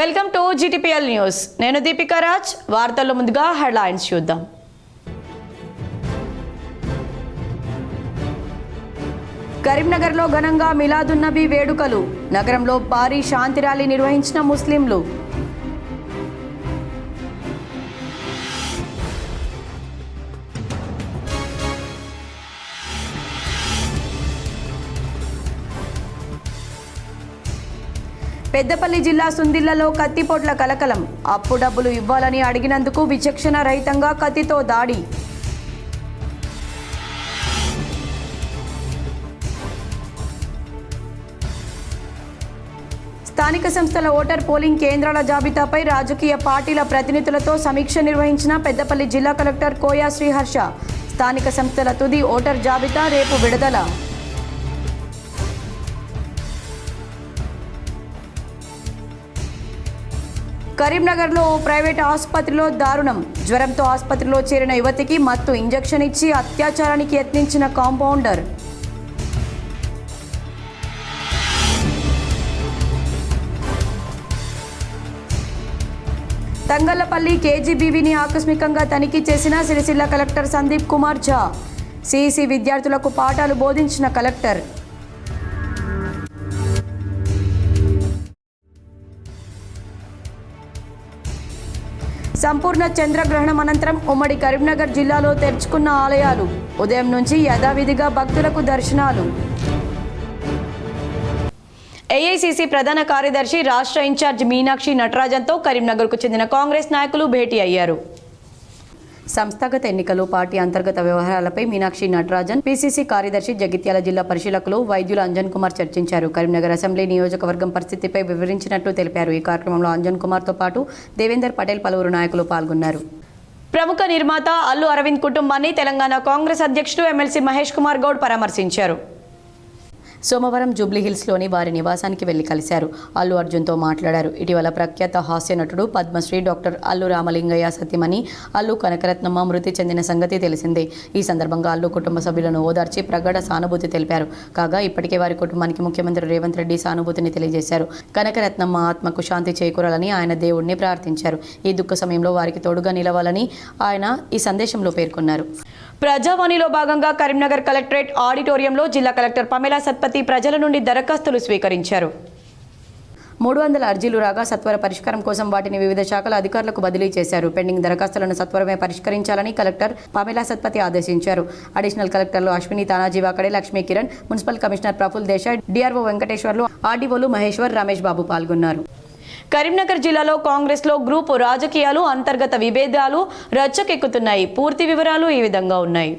Welcome to GTPL news. నేను దీపికా రాజ్. వార్తల్లో ముందుగా హెడ్లైన్స్ చూద్దాం. కరీంనగర్లో ఘనంగా మిలాదున్నబీ వేడుకలు. నగరంలో భారీ శాంతి ర్యాలీ నిర్వహించిన ముస్లింలు. పెద్దపల్లి జిల్లా సుందిళ్లలో కత్తిపోట్ల కలకలం. అప్పు డబ్బులు ఇవ్వాలని అడిగినందుకు విచక్షణ రహితంగా కత్తితో దాడి. స్థానిక సంస్థల ఓటర్ పోలింగ్ కేంద్రాల జాబితాపై రాజకీయ పార్టీల ప్రతినిధులతో సమీక్ష నిర్వహించిన పెద్దపల్లి జిల్లా కలెక్టర్ కోయా శ్రీహర్ష. స్థానిక సంస్థల తుది ఓటర్ జాబితా రేపు విడుదల. కరీంనగర్లో ఓ ప్రైవేట్ ఆసుపత్రిలో దారుణం. జ్వరంతో ఆసుపత్రిలో చేరిన యువతికి మత్తు ఇంజెక్షన్ ఇచ్చి అత్యాచారానికి యత్నించిన కాంపౌండర్. తంగళ్లపల్లి కేజీబీవీని ఆకస్మికంగా తనిఖీ చేసిన సిరిసిల్ల కలెక్టర్ సందీప్ కుమార్ ఝా. సిఇసి విద్యార్థులకు పాఠాలు బోధించిన కలెక్టర్. సంపూర్ణ చంద్రగ్రహణం అనంతరం ఉమ్మడి కరీంనగర్ జిల్లాలో తెరుచుకున్న ఆలయాలు. ఉదయం నుంచి యథావిధిగా భక్తులకు దర్శనాలు. ఏఐసిసి ప్రధాన కార్యదర్శి రాష్ట్ర ఇన్ఛార్జ్ మీనాక్షి నటరాజన్తో కరీంనగర్కు చెందిన కాంగ్రెస్ నాయకులు భేటీ అయ్యారు. సంస్థాగత ఎన్నికలు, పార్టీ అంతర్గత వ్యవహారాలపై మీనాక్షి నటరాజన్, పిసిసి కార్యదర్శి, జగిత్యాల జిల్లా పరిశీలకులు వైద్యులు అంజన్ కుమార్ చర్చించారు. కరీంనగర్ అసెంబ్లీ నియోజకవర్గం పరిస్థితిపై వివరించినట్లు తెలిపారు. ఈ కార్యక్రమంలో అంజన్ కుమార్తో పాటు దేవేందర్ పటేల్, పలువురు నాయకులు పాల్గొన్నారు. ప్రముఖ నిర్మాత అల్లు అరవింద్ కుటుంబాన్ని తెలంగాణ కాంగ్రెస్ అధ్యక్షుడు ఎమ్మెల్సీ మహేష్ కుమార్ గౌడ్ పరామర్శించారు. సోమవారం జూబ్లీహిల్స్లోని వారి నివాసానికి వెళ్లి కలిశారు. అల్లు అర్జున్తో మాట్లాడారు. ఇటీవల ప్రఖ్యాత హాస్య నటుడు పద్మశ్రీ డాక్టర్ అల్లు రామలింగయ్య సతీమణి అల్లు కనకరత్నమ్మ మృతి చెందిన సంగతి తెలిసిందే. ఈ సందర్భంగా అల్లు కుటుంబ సభ్యులను ఓదార్చి ప్రగాఢ సానుభూతి తెలిపారు. కాగా ఇప్పటికే వారి కుటుంబానికి ముఖ్యమంత్రి రేవంత్ రెడ్డి సానుభూతిని తెలియజేశారు. కనకరత్నమ్మ ఆత్మకు శాంతి చేకూరాలని ఆయన దేవుడిని ప్రార్థించారు. ఈ దుఃఖ సమయంలో వారికి తోడుగా నిలవాలని ఆయన ఈ సందేశంలో పేర్కొన్నారు. ప్రజావాణిలో భాగంగా కరీంనగర్ కలెక్టరేట్ ఆడిటోరియంలో జిల్లా కలెక్టర్ పమేలా సత్పతి ప్రజల నుండి దరఖాస్తులు స్వీకరించారు. 300 అర్జీలు రాగా సత్వర పరిష్కారం కోసం వాటిని వివిధ శాఖల అధికారులకు బదిలీ చేశారు. పెండింగ్ దరఖాస్తులను సత్వరమే పరిష్కరించాలని కలెక్టర్ పమేలా సత్పతి ఆదేశించారు. అడిషనల్ కలెక్టర్లు Ashwini Tanaji Wakade, Lakshmi Kiran, municipal commissioner Praful Desai, DRO Venkateswarlu, ఆర్డీఓలు మహేశ్వర్, రమేష్ బాబు పాల్గొన్నారు. కరీంనగర్ జిల్లాలో కాంగ్రెస్లో గ్రూపు రాజకీయాలు, అంతర్గత విభేదాలు రచ్చకెక్కుతున్నాయి. పూర్తి వివరాలు ఈ విధంగా ఉన్నాయి.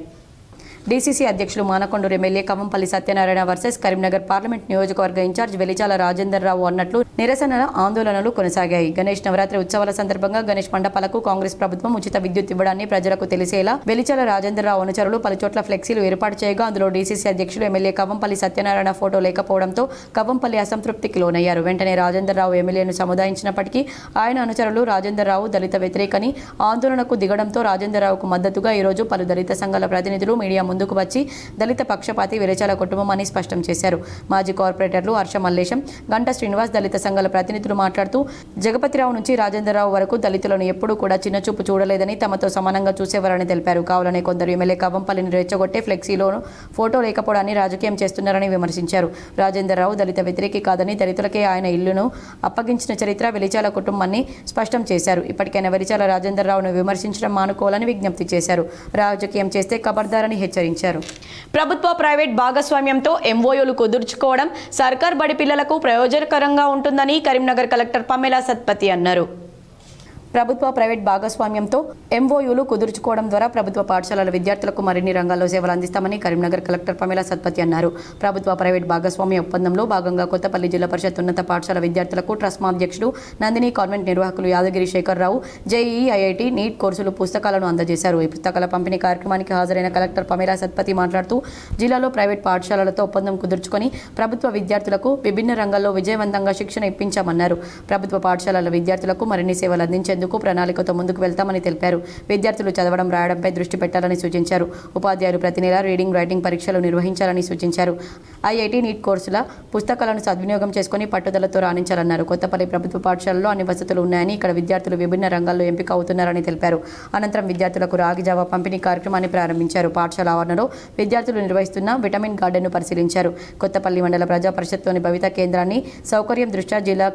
డీసీసీ అధ్యక్షులు Manakondur MLA Kavampalli Satyanarayana versus Karimnagar parliament నియోజకవర్గ ఇన్ఛార్జ్ వెలిచాల రాజేందర్ రావు అన్నట్లు నిరసన ఆందోళనలు కొనసాగాయి. గణేష్ నవరాత్రి ఉత్సవాల సందర్భంగా గణేష్ మండపాలకు కాంగ్రెస్ ప్రభుత్వం ఉచిత విద్యుత్ ఇవ్వడాన్ని ప్రజలకు తెలిసేలా వెలిచాల రాజేందర్ రావు అనుచరులు పలుచోట్ల ఫ్లెక్సీలు ఏర్పాటు చేయగా అందులో డీసీసీ అధ్యక్షులు ఎమ్మెల్యే కవంపల్లి సత్యనారాయణ ఫోటో లేకపోవడంతో కవంపల్లి అసంతృప్తికి లోనయ్యారు. వెంటనే రాజేందర్ రావు ఎమ్మెల్యేను సముదాయించినప్పటికీ ఆయన అనుచరులు రాజేందర్ రావు దళిత వ్యతిరేకని ఆందోళనకు దిగడంతో రాజేందర్ రావుకు మద్దతుగా ఈరోజు పలు దళిత సంఘాల ప్రతినిధులు మీడియా ముందుకు వచ్చి దళిత పక్షపాతి వెలిచాల కుటుంబం అని స్పష్టం చేశారు. మాజీ కార్పొరేటర్లు హర్ష మల్లేశం, గంట శ్రీనివాస్ దళిత సంఘాల ప్రతినిధులు మాట్లాడుతూ జగపతిరావు నుంచి రాజేంద్రరావు వరకు దళితులను ఎప్పుడూ కూడా చిన్నచూపు చూడలేదని, తమతో సమానంగా చూసేవారని తెలిపారు. కావాలనే కొందరు ఎమ్మెల్యే కవంపల్లిని రెచ్చగొట్టే ఫ్లెక్సీలోనూ ఫోటో లేకపోవడాన్ని రాజకీయం చేస్తున్నారని విమర్శించారు. రాజేంద్రరావు దళిత వ్యతిరేకి కాదని, దళితులకే ఆయన ఇల్లును అప్పగించిన చరిత్ర వెలిచాల కుటుంబాన్ని స్పష్టం చేశారు. ఇప్పటికైనా వెలిచాల రాజేంద్రరావును విమర్శించడం మానుకోవాలని విజ్ఞప్తి చేశారు. రాజకీయం చేస్తే ఖబర్దారని హెచ్చరించారు. ప్రభుత్వ ప్రైవేట్ భాగస్వామ్యంతో ఎంఓయూలు కుదుర్చుకోవడం సర్కార్ బడి పిల్లలకు ప్రయోజనకరంగా ఉంటుందని కరీంనగర్ కలెక్టర్ పమేలా సత్పతి అన్నారు. ప్రభుత్వ ప్రైవేట్ భాగస్వామ్యంతో ఎంఓయూలు కుదుర్చుకోవడం ద్వారా ప్రభుత్వ పాఠశాలల విద్యార్థులకు మరిన్ని రంగాల్లో సేవలు అందిస్తామని కరీంనగర్ కలెక్టర్ పమేలా సత్పతి అన్నారు. ప్రభుత్వ ప్రైవేట్ భాగస్వామ్య ఒప్పందంలో భాగంగా కొత్తపల్లి జిల్లా పరిషత్ ఉన్నత పాఠశాల విద్యార్థులకు ట్రస్మా అధ్యక్షుడు నందిని, కాన్వెంట్ నిర్వాహకులు Yadagiri Sekhar Rao, JEE, IIT, neat కోర్సులు పుస్తకాలను అందజేశారు. ఈ పుస్తకాల పంపిణీ కార్యక్రమానికి హాజరైన కలెక్టర్ పమేలా సత్పతి మాట్లాడుతూ జిల్లాలో ప్రైవేట్ పాఠశాలలతో ఒప్పందం కుదుర్చుకొని ప్రభుత్వ విద్యార్థులకు విభిన్న రంగాల్లో విజయవంతంగా శిక్షణ ఇప్పించామన్నారు. ప్రభుత్వ పాఠశాలల విద్యార్థులకు మరిన్ని సేవలు అందించేందుకు సాధించేందుకు ప్రణాళికతో ముందుకు వెళ్తామని తెలిపారు. విద్యార్థులు చదవడం రాయడంపై దృష్టి పెట్టాలని సూచించారు. ఉపాధ్యాయులు ప్రతి నెల రీడింగ్ రైటింగ్ పరీక్షలు నిర్వహించాలని సూచించారు. ఐఐటి నీట్ కోర్సుల పుస్తకాలను సద్వినియోగం చేసుకుని పట్టుదలతో రాణించాలన్నారు. కొత్తపల్లి ప్రభుత్వ పాఠశాలలో అన్ని వసతులు ఉన్నాయని, ఇక్కడ విద్యార్థులు విభిన్న రంగాల్లో ఎంపిక అవుతున్నారని తెలిపారు. అనంతరం విద్యార్థులకు రాగి జావా పంపిణీ కార్యక్రమాన్ని ప్రారంభించారు. పాఠశాల ఆవరణలో విద్యార్థులు నిర్వహిస్తున్న విటమిన్ గార్డెన్ను పరిశీలించారు. కొత్తపల్లి మండల ప్రజా పరిషత్లోని భవిత కేంద్రాన్ని సౌకర్యం దృష్ట్యా జిల్లా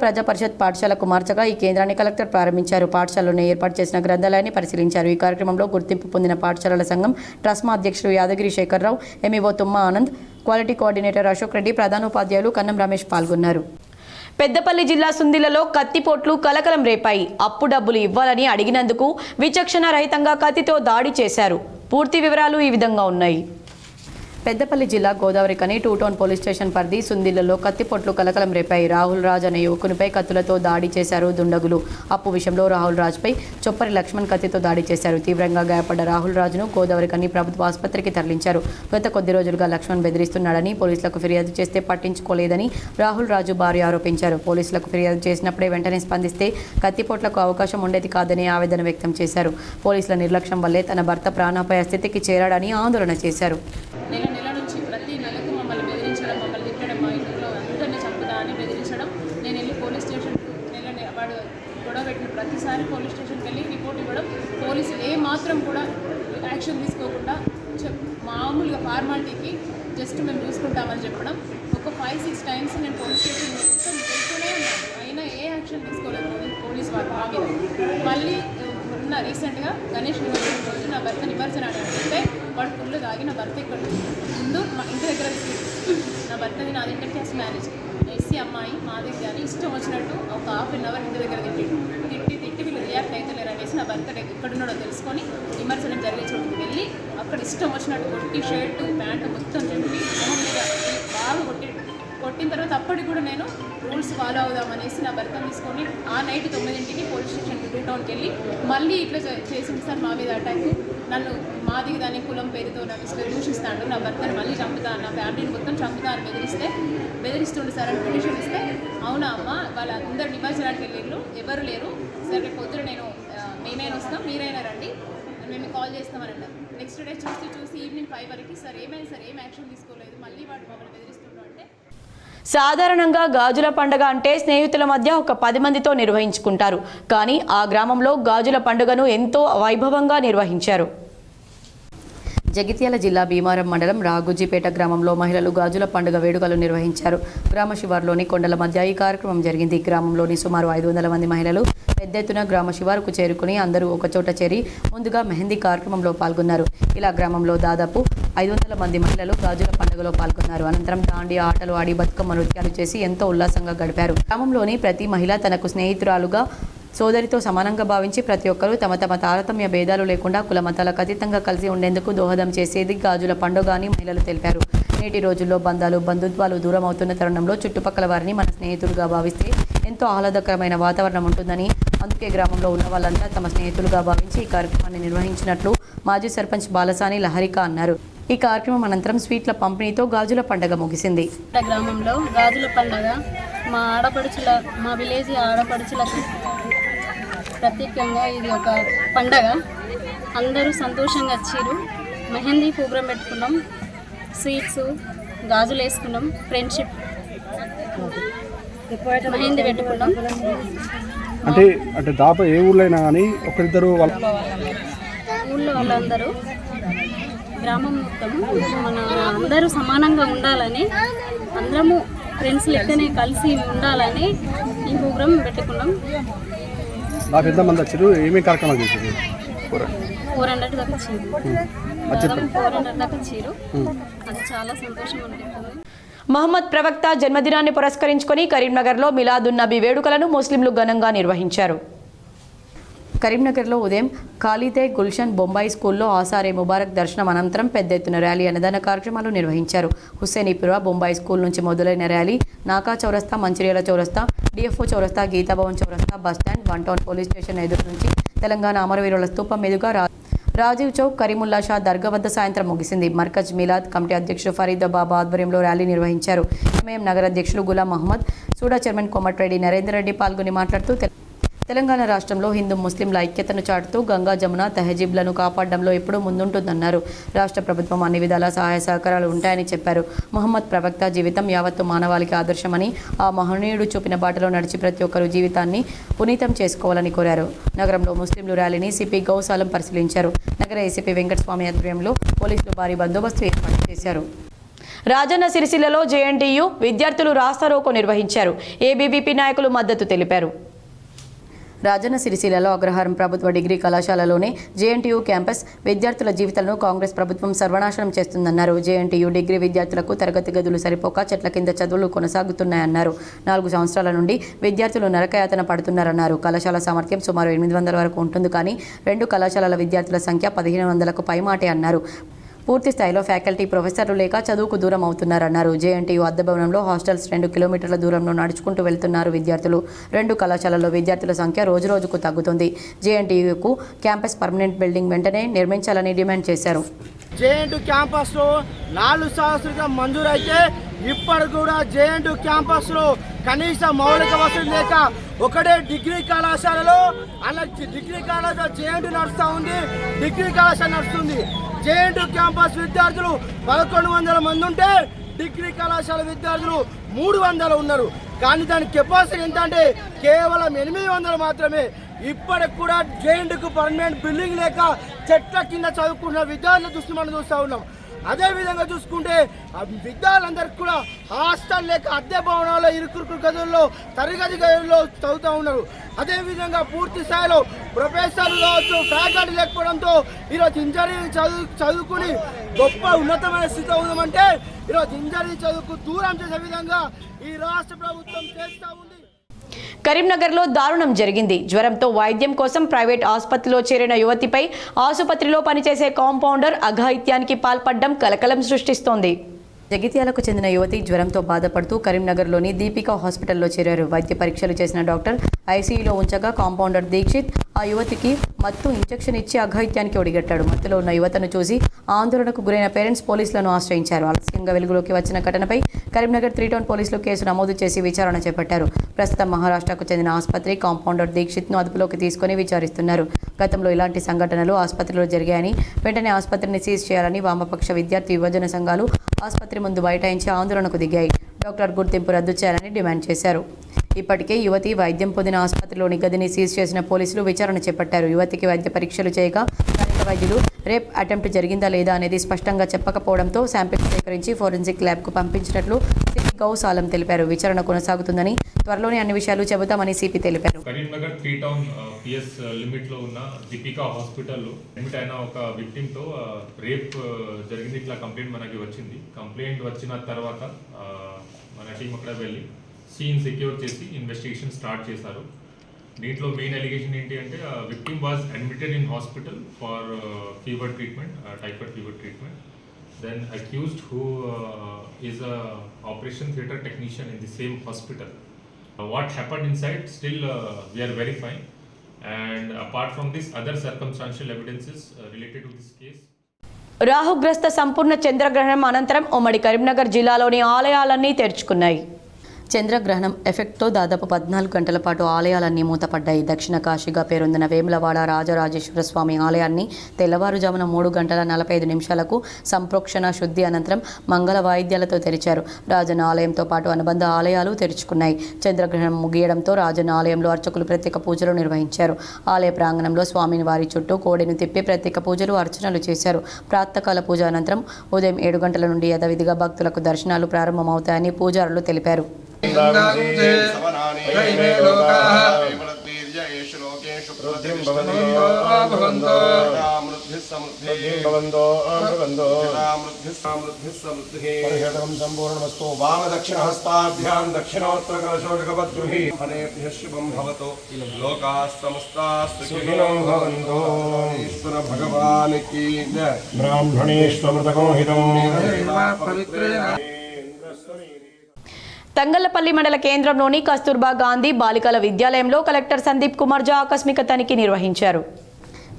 ప్రజా పరిషత్ పాఠశాలకు మార్చగా ఈ కేంద్రాన్ని కలెక్టర్ ప్రారంభించారు. పాఠశాలలోనే ఏర్పాటు చేసిన గ్రంథాలయాన్ని పరిశీలించారు. ఈ కార్యక్రమంలో గుర్తింపు పొందిన పాఠశాలల సంఘం ట్రస్మా అధ్యక్షుడు యాదగిరి శేఖర్రావు, ఎంఈఓ తుమ్మ ఆనంద్, క్వాలిటీ కోఆర్డినేటర్ అశోక్ రెడ్డి, ప్రధానోపాధ్యాయులు కన్నం రమేష్ పాల్గొన్నారు. పెద్దపల్లి జిల్లా సుందిలలో కత్తిపోట్లు కలకలం రేపాయి. అప్పు డబ్బులు ఇవ్వాలని అడిగినందుకు విచక్షణ రహితంగా కత్తితో దాడి చేశారు. పూర్తి వివరాలు ఈ విధంగా ఉన్నాయి. పెద్దపల్లి జిల్లా గోదావరికని 2 టౌన్ పోలీస్ స్టేషన్ పరిధి సుందిళ్లలో కత్తిపోట్లు కలకలం రేపాయి. రాహుల్ రాజ్ అనే యువకునిపై కత్తులతో దాడి చేశారు దుండగులు. అప్పు విషయంలో రాహుల్ రాజ్పై చొప్పరి లక్ష్మణ్ కత్తితో దాడి చేశారు. తీవ్రంగా గాయపడ్డ రాహుల్ రాజ్ను గోదావరికని ప్రభుత్వ ఆసుపత్రికి తరలించారు. గత కొద్ది రోజులుగా లక్ష్మణ్ బెదిరిస్తున్నాడని, పోలీసులకు ఫిర్యాదు చేస్తే పట్టించుకోలేదని రాహుల్ రాజు భార్య ఆరోపించారు. పోలీసులకు ఫిర్యాదు చేసినప్పుడే వెంటనే స్పందిస్తే కత్తిపోట్లకు అవకాశం ఉండేది కాదని ఆవేదన వ్యక్తం చేశారు. పోలీసుల నిర్లక్ష్యం వల్లే తన భర్త ప్రాణాపాయ స్థితికి చేరాడని ఆందోళన చేశారు. నెల నుంచి ప్రతి నెలకు మమ్మల్ని బెదిరించడం, మమ్మల్ని తిట్టడం, మా ఇంట్లో అందరినీ చంపుతా అని బెదిరించడం. నేను వెళ్ళి పోలీస్ స్టేషన్కి వాడు గొడవ పెట్టిన ప్రతిసారి పోలీస్ స్టేషన్కి వెళ్ళి రిపోర్ట్ ఇవ్వడం, పోలీసులు ఏ మాత్రం కూడా యాక్షన్ తీసుకోకుండా మామూలుగా ఫార్మాలిటీకి జస్ట్ మేము చూసుకుంటామని చెప్పడం. ఒక 5-6 టైమ్స్ నేను పోలీస్ స్టేషన్ మొత్తం వెళ్తూనే ఉన్నాను, అయినా ఏ యాక్షన్ తీసుకోలేదు పోలీస్ వాళ్ళు మా మీద. మళ్ళీ రీసెంట్గా గణేష్ నిమజ్జనం రోజు నా భర్త నిమజ్జన అంటే వాడు ఫుల్ తాగి నా భర్త ఇక్కడ ముందు మా ఇంటి దగ్గర నా భర్తది నాది ఇంటర్ క్యాస్ట్ మ్యారేజ్, ఎస్సీ అమ్మాయి మాది కానీ ఇష్టం వచ్చినట్టు ఒక ½ అవర్ ఇంటి దగ్గర తిట్టి వీళ్ళు రియాక్ట్ అవుతలేరు అనేసి నా భర్త ఎక్కడున్నాడో తెలుసుకొని నిమజ్జనం జరిగే చోటుకి వెళ్ళి అక్కడ ఇష్టం వచ్చినట్టు కొట్టి షర్టు ప్యాంటు మొత్తం చెప్పి మొహం మీద బాగా కొట్టిన తర్వాత అప్పటికి కూడా నేను రూల్స్ ఫాలో అవుదామనేసి నా భర్తను తీసుకొని ఆ నైట్ 9ంటికి పోలీస్ స్టేషన్ 2 టౌన్కి వెళ్ళి మళ్ళీ ఇట్లా చేసింది సార్ మా మీద అటాక్, నన్ను మాది దాని కులం పేరుతో నాకు దూషిస్తాడు, నా భర్తను మళ్ళీ చంపుతా, నా ఫ్యామిలీని మొత్తం చంపుతా అని బెదిరిస్తుండే సార్ అని పిటిషన్ ఇస్తే, అవునా అమ్మ వాళ్ళందరూ నిమజ్జనానికి వెళ్ళిళ్ళు, ఎవరు లేరు, సరే పొద్దున మేమైనా వస్తాం, మీరైనా రండి, మేము కాల్ చేస్తామని అన్నారు. నెక్స్ట్ డే చూసి ఈవినింగ్ 5 వరకు సార్ ఏమైంది సార్, ఏం యాక్షన్ తీసుకోలేదు, మళ్ళీ వాడు మమ్మల్ని బెదిరిస్తుండ్రు అంటే. సాధారణంగా గాజుల పండుగ అంటే స్నేహితుల మధ్య ఒక 10 మందితో నిర్వహించుకుంటారు. కానీ ఆ గ్రామంలో గాజుల పండుగను ఎంతో వైభవంగా నిర్వహించారు. జగిత్యాల జిల్లా భీమారం మండలం రాఘుజీపేట గ్రామంలో మహిళలు గాజుల పండుగ వేడుకలు నిర్వహించారు. గ్రామ శివారులోని కొండల మధ్య ఈ కార్యక్రమం జరిగింది. గ్రామంలోని సుమారు 500 మంది మహిళలు పెద్ద ఎత్తున గ్రామ శివారుకు చేరుకుని అందరూ ఒకచోట చేరి ముందుగా మెహందీ కార్యక్రమంలో పాల్గొన్నారు. ఇలా గ్రామంలో దాదాపు 500 మంది మహిళలు గాజుల పండుగలో పాల్గొన్నారు. అనంతరం దాండియా ఆటలు ఆడి బతుకమ్మ నృత్యాలు చేసి ఎంతో ఉల్లాసంగా గడిపారు. గ్రామంలోని ప్రతి మహిళ తనకు స్నేహితురాలుగా సోదరితో సమానంగా భావించి ప్రతి ఒక్కరూ తమ తారతమ్య భేదాలు లేకుండా కుల మతాలకు అతీతంగా కలిసి ఉండేందుకు దోహదం చేసేది గాజుల పండుగ అని మహిళలు తెలిపారు. నేటి రోజుల్లో బంధుత్వాలు దూరం అవుతున్న తరుణంలో చుట్టుపక్కల వారిని మన స్నేహితులుగా భావిస్తే ఎంతో ఆహ్లాదకరమైన వాతావరణం ఉంటుందని, అందుకే గ్రామంలో ఉన్న వాళ్ళంతా తమ స్నేహితులుగా భావించి ఈ కార్యక్రమాన్ని నిర్వహించినట్లు మాజీ సర్పంచ్ బాలసాని లహరిక అన్నారు. ఈ కార్యక్రమం అనంతరం స్వీట్ల పంపిణీతో గాజుల పండుగ ముగిసింది. గ్రామంలో గాజుల పండుగ మా విలేజ్ ఆడపడుచులకు ప్రత్యేకంగా ఇది ఒక పండగ. అందరూ సంతోషంగా వచ్చారు. మెహందీ ప్రోగ్రాం పెట్టుకున్నాం, స్వీట్స్ గాజులు వేసుకున్నాం, ఫ్రెండ్షిప్ మెహందీ పెట్టుకున్నాం. అంటే దాప ఏ ఊళ్ళో అయినా కానీ ఒకరిద్దరు ఊళ్ళో వాళ్ళందరూ గ్రామం మొత్తం మన అందరూ సమానంగా ఉండాలని, అందరము ఫ్రెండ్స్ లెక్కనే కలిసి ఉండాలని ఈ ప్రోగ్రాం పెట్టుకున్నాం. నాకు ఎంతమంది వచ్చారు, ఏమేమి కార్యక్రమాలు చేశారు? 400 దాకా వచ్చారు. 400 దాకా వచ్చారు. అది చాలా సంతోషం అనిపిస్తుంది. మహమ్మద్ ప్రవక్త జన్మదినాన్ని పురస్కరించుకొని కరీంనగర్లో మిలాదున్ నబీ వేడుకలను ముస్లింలు ఘనంగా నిర్వహించారు. కరీంనగర్లో ఉదయం ఖాళీదే గుల్షన్ బొంబాయి స్కూల్లో ఆసారే ముబారక్ దర్శనం అనంతరం పెద్ద ఎత్తున ర్యాలీ అన్నదాన కార్యక్రమాలు నిర్వహించారు. హుస్సేనీపుర బొంబాయి స్కూల్ నుంచి మొదలైన ర్యాలీ నాకా చౌరస్తా, మంచిర్యాల చౌరస్తా, డిఎఫ్ఓ చౌరస్తా, గీతాభవన్ చౌరస్తా, బస్టాండ్, 1 టౌన్ పోలీస్ స్టేషన్ ఎదురు నుంచి తెలంగాణ అమరవీరుల స్తూపం మీదుగా రాజీవ్ చౌక్, కరీముల్లా షా దర్గా వద్ద సాయంత్రం ముగిసింది. మర్కజ్ మిలాద్ కమిటీ అధ్యక్షుడు ఫరీద్ బాబా ఆధ్వర్యంలో ర్యాలీ నిర్వహించారు. ఎంఐఎం నగర అధ్యక్షులు గులాం మహమ్మద్, సూడా చైర్మన్ కోమటిరెడ్డి నరేందర్ రెడ్డి పాల్గొని మాట్లాడుతూ తెలంగాణ రాష్ట్రంలో హిందూ ముస్లింల ఐక్యతను చాటుతూ గంగా జమున తెహజీబ్లను కాపాడడంలో ఎప్పుడూ ముందుంటుందన్నారు. రాష్ట్ర ప్రభుత్వం అన్ని విధాల సహాయ సహకారాలు ఉంటాయని చెప్పారు. ముహమ్మద్ ప్రవక్త జీవితం యావత్తు మానవాళికి ఆదర్శమని, ఆ మహనీయుడు చూపిన బాటలో నడిచి ప్రతి ఒక్కరూ జీవితాన్ని పునీతం చేసుకోవాలని కోరారు. నగరంలో ముస్లింలు ర్యాలీని సిపి గౌసాలం పరిశీలించారు. నగర ఏసీపీ వెంకటస్వామి ఆధ్వర్యంలో పోలీసులు భారీ బందోబస్తు ఏర్పాటు చేశారు. రాజన్న సిరిసిల్లలో జేఎన్టీయూ విద్యార్థులు రాస్తారోకో నిర్వహించారు. ఏబీవీపీ నాయకులు మద్దతు తెలిపారు. రాజన్న సిరిసిల్లలో అగ్రహారం ప్రభుత్వ డిగ్రీ కళాశాలలోనే జేఎన్టీయూ క్యాంపస్ విద్యార్థుల జీవితాలను కాంగ్రెస్ ప్రభుత్వం సర్వనాశనం చేస్తుందన్నారు. జేఎన్టీయూ డిగ్రీ విద్యార్థులకు తరగతి గదులు సరిపోక చెట్ల కింద చదువులు కొనసాగుతున్నాయన్నారు. 4 సంవత్సరాల నుండి విద్యార్థులు నరకయాతన పడుతున్నారన్నారు. కళాశాల సామర్థ్యం సుమారు 800 వరకు ఉంటుంది, కానీ 2 కళాశాలల విద్యార్థుల సంఖ్య 1500కు పైమాటే అన్నారు. పూర్తి స్థాయిలో ఫ్యాకల్టీ, ప్రొఫెసర్లు లేక చదువుకు దూరం అవుతున్నారన్నారు. జేఎన్టీయూ అద్దె భవనంలో హాస్టల్స్ 2 కిలోమీటర్ల దూరంలో నడుచుకుంటూ వెళ్తున్నారు విద్యార్థులు. 2 కళాశాలల్లో విద్యార్థుల సంఖ్య రోజురోజుకు తగ్గుతుంది. జేఎన్టీయూకు క్యాంపస్ పర్మనెంట్ బిల్డింగ్ వెంటనే నిర్మించాలని డిమాండ్ చేశారు. జేఎన్టీయూ క్యాంపస్లో 4 సంవత్సరాలుగా మంజూరైతే ఇప్పటికి కూడా జేఎన్టీయూ క్యాంపస్లో కనీస మౌలిక వసతులు లేక ఒకటే డిగ్రీ కళాశాలలో అలా డిగ్రీ కళాశాల జేఎన్టీయూ నడుస్తూ ఉంది, డిగ్రీ కళాశాల నడుస్తుంది. జేఎన్టీయూ క్యాంపస్ విద్యార్థులు 1100 మంది ఉంటే డిగ్రీ కళాశాల విద్యార్థులు 300 ఉన్నారు. కానీ దాని కెపాసిటీ ఎంత అంటే కేవలం 800 మాత్రమే. ఇప్పటికి కూడా జేఎన్టీయూకు పర్మనెంట్ బిల్డింగ్ లేక చెట్ల కింద చదువుకుంటున్న విద్యార్థుల దృష్టి మనం చూస్తూ ఉన్నాం. అదేవిధంగా చూసుకుంటే విద్యార్థులందరికీ కూడా హాస్టల్ లేక అద్దె భవనాల్లో ఇరుకురుకు గదుల్లో తరగతి గదుల్లో చదువుతూ ఉన్నారు. అదేవిధంగా పూర్తి స్థాయిలో ప్రొఫెసర్లు కావచ్చు, ఫ్యాకల్టీ లేకపోవడంతో ఈరోజు ఇంజనీరింగ్ చదువుకుని గొప్ప ఉన్నతమైన స్థితిలో ఉందామంటే ఈరోజు ఇంజనీరింగ్ చదువుకు దూరం చేసే విధంగా ఈ రాష్ట్ర ప్రభుత్వం చేస్తూ ఉంది. కరీంనగర్లో దారుణం జరిగింది. జ్వరంతో వైద్యం కోసం ప్రైవేట్ ఆసుపత్రిలో చేరిన యువతిపై ఆసుపత్రిలో పనిచేసే కాంపౌండర్ అఘాయిత్యానికి పాల్పడడం కలకలం సృష్టిస్తోంది. జగిత్యాలకు చెందిన యువతి జ్వరంతో బాధపడుతూ కరీంనగర్లోని దీపికా హాస్పిటల్లో చేరారు. వైద్య పరీక్షలు చేసిన డాక్టర్ ఐసీయూలో ఉంచగా కాంపౌండర్ దీక్షిత్ ఆ యువతికి మత్తు ఇంజెక్షన్ ఇచ్చి అఘాయిత్యానికి ఒడిగట్టాడు. మత్తులో ఉన్న యువతను చూసి ఆందోళనకు గురైన పేరెంట్స్ పోలీసులను ఆశ్రయించారు. ఆలస్యంగా వెలుగులోకి వచ్చిన ఘటనపై కరీంనగర్ 3 టౌన్ పోలీసులు కేసు నమోదు చేసి విచారణ చేపట్టారు. ప్రస్తుతం మహారాష్ట్రకు చెందిన ఆసుపత్రి కాంపౌండర్ దీక్షిత్ను అదుపులోకి తీసుకుని విచారిస్తున్నారు. గతంలో ఇలాంటి సంఘటనలు ఆసుపత్రిలో జరిగాయని, వెంటనే ఆసుపత్రిని సీజ్ చేయాలని వామపక్ష విద్యార్థి యువజన సంఘాలు ఆసుపత్రి ముందు బైఠాయించి ఆందోళనకు దిగాయి. డాక్టర్ గుర్తింపు రద్దు చేయాలని డిమాండ్ చేశారు. ఇప్పటికే యువతి వైద్యం పొందిన ఆసుపత్రిలోని గదిని సీజ్ చేసిన పోలీసులు విచారణ చేపట్టారు. యువతికి వైద్య పరీక్షలు చేయగా స్థానిక వైద్యులు రేప్ అటెంప్ట్ జరిగిందా లేదా అనేది స్పష్టంగా చెప్పకపోవడంతో శాంపిల్స్ సేకరించి ఫోరెన్సిక్ ల్యాబ్కు పంపించినట్లు సిపి గౌసాలం తెలిపారు. విచారణ కొనసాగుతుందని, త్వరలోనే అన్ని విషయాలు చెబుతామని సిపి తెలిపారు. కరీంనగర్ 3 టౌన్ పిఎస్ లిమిట్ లో ఉన్న దీపికా హాస్పిటల్లో అడ్మిట్ అయిన ఒక విక్టిమ్ తో రేప్ జరిగింది ఇట్లా కంప్లైంట్ మనకి వచ్చింది. కంప్లైంట్ వచ్చిన తర్వాత మన టీం అక్కడ వెళ్ళి సీన్ సెక్యూర్ చేసి ఇన్వెస్టిగేషన్ స్టార్ట్ చేశారు. దీంట్లో మెయిన్ అలిగేషన్ ఏంటి అంటే victim was admitted in hospital for fever treatment, typhoid fever treatment. Then accused who is a operation theatre technician in the same hospital. What happened inside still we are verifying, and apart from this other circumstantial evidences related to this case. రాహుగ్రస్త సంపూర్ణ చంద్రగ్రహణం అనంతరం ఉమ్మడి కరీంనగర్ జిల్లాలోని ఆలయాలన్నీ తెరుచుకున్నాయి. చంద్రగ్రహణం ఎఫెక్ట్తో దాదాపు 14 గంటల పాటు ఆలయాలన్నీ మూతపడ్డాయి. దక్షిణ కాశీగా పేరొందిన వేములవాడ రాజరాజేశ్వర స్వామి ఆలయాన్ని తెల్లవారుజామున 3:45 సంప్రోక్షణ శుద్ధి అనంతరం మంగళ వాయిద్యాలతో తెరిచారు. రాజన్న ఆలయంతో పాటు అనుబంధ ఆలయాలు తెరుచుకున్నాయి. చంద్రగ్రహణం ముగియడంతో రాజన్న ఆలయంలో అర్చకులు ప్రత్యేక పూజలు నిర్వహించారు. ఆలయ ప్రాంగణంలో స్వామిని వారి చుట్టూ కోడెను తిప్పి ప్రత్యేక పూజలు అర్చనలు చేశారు. ప్రాతకాల పూజ అనంతరం ఉదయం 7 గంటల నుండి యథావిధిగా భక్తులకు దర్శనాలు ప్రారంభమవుతాయని పూజారులు తెలిపారు. తంగళ్లపల్లి మండల కేంద్రంలోని కస్తూర్బా గాంధీ బాలికల విద్యాలయంలో కలెక్టర్ సందీప్ కుమార్ జా ఆకస్మిక తనిఖీ నిర్వహించారు.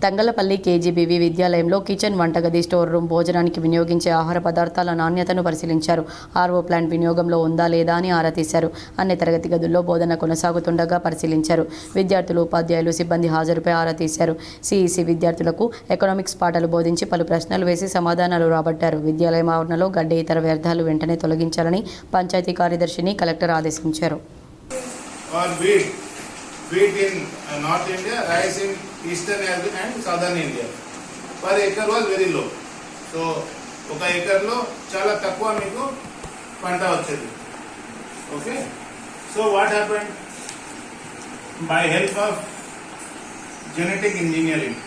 తంగలపల్లి కేజీబీవీ విద్యాలయంలో కిచెన్, వంటగది, స్టోర్ రూమ్, భోజనానికి వినియోగించే ఆహార పదార్థాల నాణ్యతను పరిశీలించారు. ఆర్ఓ ప్లాంట్ వినియోగంలో ఉందా లేదా అని ఆరా తీశారు. అన్ని తరగతి గదుల్లో బోధన కొనసాగుతుండగా పరిశీలించారు. విద్యార్థులు, ఉపాధ్యాయులు, సిబ్బంది హాజరుపై ఆరా తీశారు. సిఈసి విద్యార్థులకు ఎకనామిక్స్ పాఠాలు బోధించి పలు ప్రశ్నలు వేసి సమాధానాలు రాబట్టారు. విద్యాలయం ఆవరణలో గడ్డి, ఇతర వ్యర్థాలు వెంటనే తొలగించాలని పంచాయతీ కార్యదర్శిని కలెక్టర్ ఆదేశించారు. Wheat in North India, rice in Eastern and Southern India. Per acre was very low. So, ఒక ఎకర్లో చాలా తక్కువ మీకు పంట వచ్చేది. Okay, so what happened? By help of genetic engineering,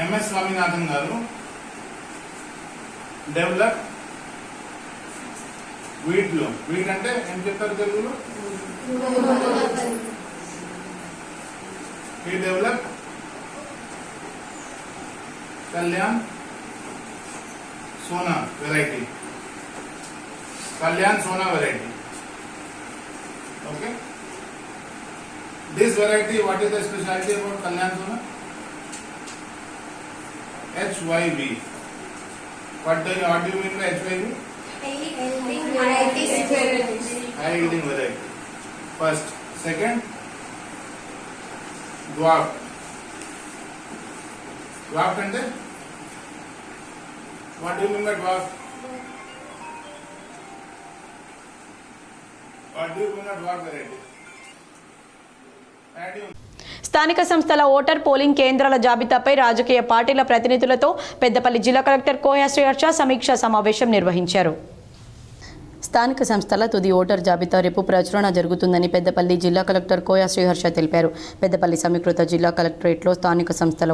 MS Swaminathan గారు డెవలప్ వీట్లో, వీట్ అంటే ఏం చెప్తారు తెలుగులో? ఈ develop Kalyan Sona variety, okay. This variety, what is the speciality about Kalyan Sona? HYV. What do you mean by HYV? High yielding variety. First. Second, dwarf. Dwarf and then? What do you mean by dwarf? What do you mean by dwarf variety? స్థానిక సంస్థల voter polling కేంద్రాల జాబితాపై రాజకీయ పార్టీల ప్రతినిధులతో పెద్దపల్లి జిల్లా collector కోయ శ్రీహర్ష సమీక్షా సమావేశం నిర్వహించారు. స్థానిక సంస్థల తుది ఓటర్ జాబితా రేపు ప్రచురణ జరుగుతుందని పెద్దపల్లి జిల్లా కలెక్టర్ కోయ శ్రీహర్ష తెలిపారు. పెద్దపల్లి సమీకృత జిల్లా కలెక్టరేట్లో స్థానిక సంస్థల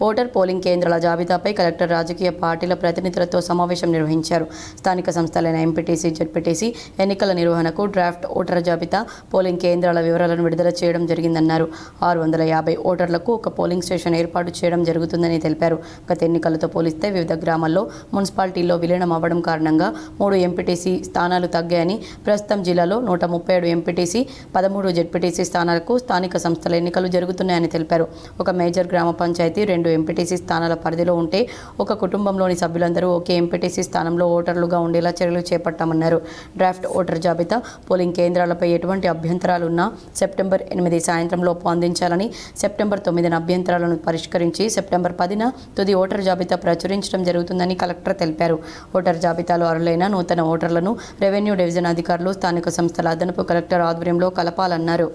ఓటర్ పోలింగ్ కేంద్రాల జాబితాపై కలెక్టర్ రాజకీయ పార్టీల ప్రతినిధులతో సమావేశం నిర్వహించారు. స్థానిక సంస్థలైన ఎంపీటీసీ, జెడ్పీటీసీ ఎన్నికల నిర్వహణకు డ్రాఫ్ట్ ఓటర్ జాబితా, పోలింగ్ కేంద్రాల వివరాలను విడుదల చేయడం జరిగిందన్నారు. 650 ఓటర్లకు ఒక పోలింగ్ స్టేషన్ ఏర్పాటు చేయడం జరుగుతుందని తెలిపారు. గత ఎన్నికలతో పోలిస్తే వివిధ గ్రామాల్లో మున్సిపాలిటీల్లో విలీనం అవ్వడం కారణంగా 3 ఎంపీటీసీ స్థానాలు తగ్గాయని, ప్రస్తుతం జిల్లాలో 137 ఎంపీటీసీ, 13 జెడ్పీటీసీ స్థానాలకు స్థానిక సంస్థల ఎన్నికలు జరుగుతున్నాయని తెలిపారు. ఒక మేజర్ గ్రామ పంచాయతీ 2 ఎంపీటీసీ స్థానాల పరిధిలో ఉంటే ఒక కుటుంబంలోని సభ్యులందరూ ఒకే ఎంపీటీసీ స్థానంలో ఓటర్లుగా ఉండేలా చర్యలు చేపట్టామన్నారు. డ్రాఫ్ట్ ఓటర్ జాబితా, పోలింగ్ కేంద్రాలపై ఎటువంటి అభ్యంతరాలున్నా సెప్టెంబర్ 8 సాయంత్రంలోపు అందించాలని, సెప్టెంబర్ 9 అభ్యంతరాలను పరిష్కరించి సెప్టెంబర్ 10 తుది ఓటర్ జాబితా ప్రచురించడం జరుగుతుందని కలెక్టర్ తెలిపారు. ఓటర్ జాబితాలో అర్హులైన నూతన ఓటర్లను రెవెన్యూ డివిజన్ అధికారులు స్థానిక సంస్థల అదనపు కలెక్టర్ ఆధ్వర్యంలో కలపాలన్నారు.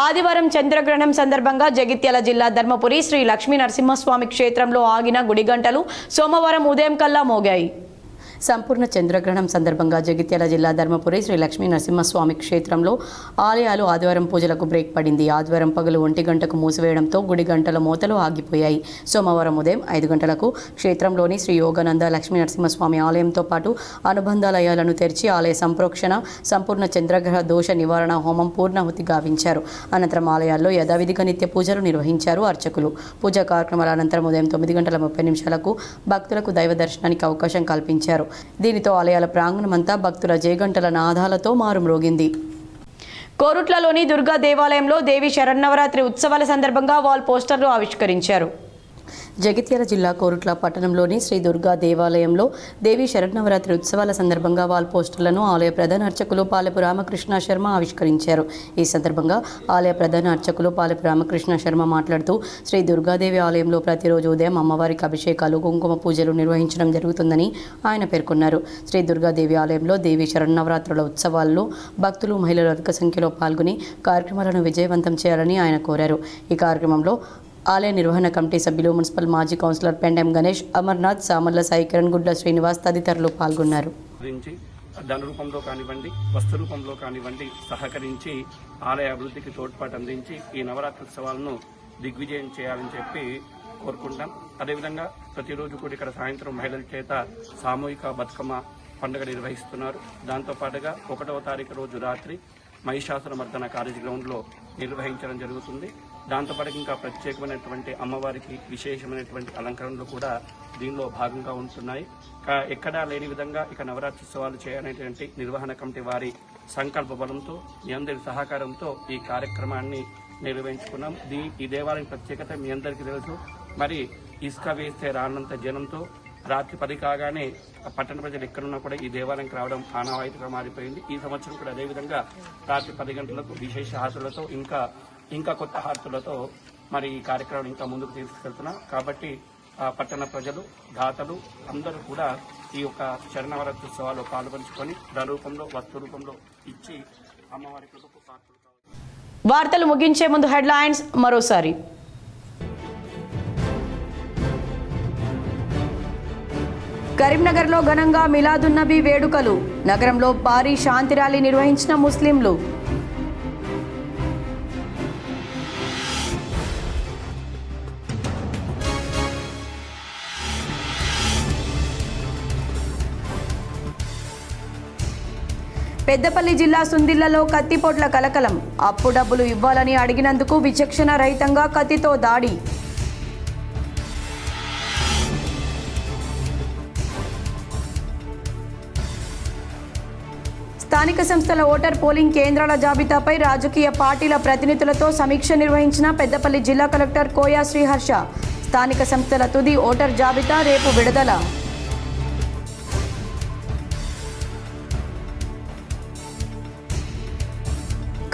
ఆదివారం చంద్రగ్రహణం సందర్భంగా జగిత్యాల జిల్లా ధర్మపురి శ్రీ లక్ష్మీ నరసింహస్వామి క్షేత్రంలో ఆగిన గుడి గంటలు సోమవారం ఉదయం కల్లా మోగాయి. సంపూర్ణ చంద్రగ్రహణం సందర్భంగా జగిత్యాల జిల్లా ధర్మపురి శ్రీ లక్ష్మీ నరసింహస్వామి క్షేత్రంలో ఆలయాలు ఆదివారం పూజలకు బ్రేక్ పడింది. ఆదివారం పగలు 1 గంటకు మూసివేయడంతో గుడి గంటల మోతలు ఆగిపోయాయి. సోమవారం ఉదయం 5 గంటలకు క్షేత్రంలోని శ్రీ యోగానంద లక్ష్మీ నరసింహస్వామి ఆలయంతో పాటు అనుబంధాలయాలను తెరిచి ఆలయ సంప్రోక్షణ, సంపూర్ణ చంద్రగ్రహ దోష నివారణ హోమం పూర్ణాహుతి గావించారు. అనంతరం ఆలయాల్లో యథావిధిగా నిత్య పూజలు నిర్వహించారు అర్చకులు. పూజా కార్యక్రమాల అనంతరం ఉదయం 9:30 భక్తులకు దైవ దర్శనానికి అవకాశం కల్పించారు. దీనితో ఆలయాల ప్రాంగణమంతా భక్తుల జయగంటల నాదాలతో మారుమ్రోగింది. కోరుట్లలోని దుర్గా దేవాలయంలో దేవి శరన్నవరాత్రి ఉత్సవాల సందర్భంగా వాల్ పోస్టర్లు ఆవిష్కరించారు. జగిత్యాల జిల్లా కోరుట్ల పట్టణంలోని శ్రీ దుర్గా దేవాలయంలో దేవి శరన్నవరాత్రి ఉత్సవాల సందర్భంగా వాల్ పోస్టర్లను ఆలయ ప్రధాన అర్చకులు పాలెపు రామకృష్ణ శర్మ ఆవిష్కరించారు. ఈ సందర్భంగా ఆలయ ప్రధాన అర్చకులు పాలెపు రామకృష్ణ శర్మ మాట్లాడుతూ శ్రీ దుర్గాదేవి ఆలయంలో ప్రతిరోజు ఉదయం అమ్మవారికి అభిషేకాలు, కుంకుమ పూజలు నిర్వహించడం జరుగుతుందని ఆయన పేర్కొన్నారు. శ్రీ దుర్గాదేవి ఆలయంలో దేవి శరన్నవరాత్రుల ఉత్సవాల్లో భక్తులు, మహిళలు అధిక సంఖ్యలో పాల్గొని కార్యక్రమాలను విజయవంతం చేయాలని ఆయన కోరారు. ఈ కార్యక్రమంలో ఆలయ నిర్వహణ కమిటీ సభ్యులు, మున్సిపల్ మాజీ కౌన్సిలర్ పెండెం గణేష్, అమర్నాథ్, సామర్ల సాయి కిరణ్, గుడ్ల శ్రీనివాస్ తదితరులు పాల్గొన్నారు. ధన రూపంలో కానివ్వండి, వస్తు రూపంలో కానివ్వండి సహకరించి ఆలయ అభివృద్ధికి తోడ్పాటు అందించి ఈ నవరాత్రి ఉత్సవాలను దిగ్విజయం చేయాలని చెప్పి కోరుకుంటాం. అదేవిధంగా ప్రతిరోజు కూడా ఇక్కడ సాయంత్రం మహిళల చేత సామూహిక బతుకమ్మ పండుగ నిర్వహిస్తున్నారు. దాంతోపాటుగా 1వ తారీఖు రోజు రాత్రి మహిషాసుర మర్దన కాలేజీ గ్రౌండ్లో నిర్వహించడం జరుగుతుంది. దాంతోపాటు ఇంకా ప్రత్యేకమైనటువంటి అమ్మవారికి విశేషమైనటువంటి అలంకరణలు కూడా దీనిలో భాగంగా ఉంటున్నాయి. ఎక్కడా లేని విధంగా ఇక నవరాత్రోత్సవాలు చేయాలనేటువంటి నిర్వహణ కమిటీ వారి సంకల్ప బలంతో మీ అందరి సహకారంతో ఈ కార్యక్రమాన్ని నిర్వహించుకున్నాం. ఈ దేవాలయం ప్రత్యేకత మీ అందరికీ తెలుసు. మరి ఇసుక వేస్తే రానంత జనంతో రాత్రి 10 కాగానే పట్టణ ప్రజలు ఎక్కడున్నా కూడా ఈ దేవాలయంకి రావడం ఆనవాయితీగా మారిపోయింది. ఈ సంవత్సరం కూడా అదేవిధంగా రాత్రి 10 గంటలకు విశేష హారతులతో ఇంకా కొత్త హారతులతో మరి ఈ కార్యక్రమం ఇంకా ముందుకు తీసుకెళ్తున్నాం. కాబట్టి పట్టణ ప్రజలు, దాతలు అందరూ కూడా ఈ యొక్క శరణవరాత్రోత్సవాల్లో పాల్పంచుకొని ధన రూపంలో, వస్తు రూపంలో ఇచ్చి అమ్మవారి కృపకు పాత్రలు కావాలి. వార్తలు ముగించే ముందు హెడ్లైన్స్ మరోసారి. కరీంనగర్లో ఘనంగా మిలాదున్నబీ వేడుకలు. నగరంలో భారీ శాంతి ర్యాలీ నిర్వహించిన ముస్లింలు. పెద్దపల్లి జిల్లా సుందిళ్లలో కత్తిపోట్ల కలకలం. అప్పు డబ్బులు ఇవ్వాలని అడిగినందుకు విచక్షణ రహితంగా కత్తితో దాడి. స్థానిక సంస్థల ఓటర్ పోలింగ్ కేంద్రాల జాబితాపై రాజకీయ పార్టీల ప్రతినిధులతో సమీక్ష నిర్వహించిన పెద్దపల్లి జిల్లా కలెక్టర్ కోయా శ్రీహర్ష. స్థానిక సంస్థల తుది ఓటర్ జాబితా రేపు విడుదల.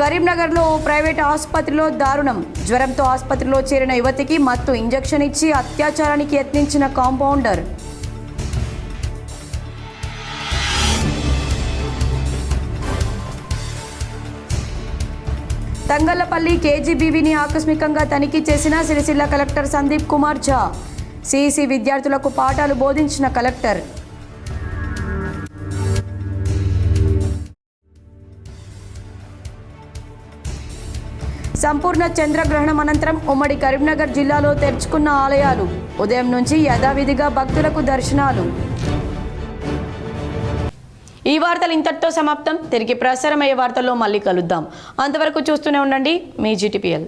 కరీంనగర్లో ఓ ప్రైవేట్ ఆసుపత్రిలో దారుణం. జ్వరంతో ఆసుపత్రిలో చేరిన యువతికి మత్తు ఇంజెక్షన్ ఇచ్చి అత్యాచారానికి యత్నించిన కాంపౌండర్. తంగళ్లపల్లి కేజీబీవీని ఆకస్మికంగా తనిఖీ చేసిన సిరిసిల్ల కలెక్టర్ సందీప్ కుమార్ ఝా. సిఇసి విద్యార్థులకు పాఠాలు బోధించిన కలెక్టర్. సంపూర్ణ చంద్రగ్రహణం అనంతరం ఉమ్మడి కరీంనగర్ జిల్లాలో తెరుచుకున్న ఆలయాలు. ఉదయం నుంచి యథావిధిగా భక్తులకు దర్శనాలు. ఈ వార్తలు ఇంతటితో సమాప్తం. తిరిగి ప్రసారమయ్యే వార్తల్లో మళ్ళీ కలుద్దాం. అంతవరకు చూస్తూనే ఉండండి మీ GTPL.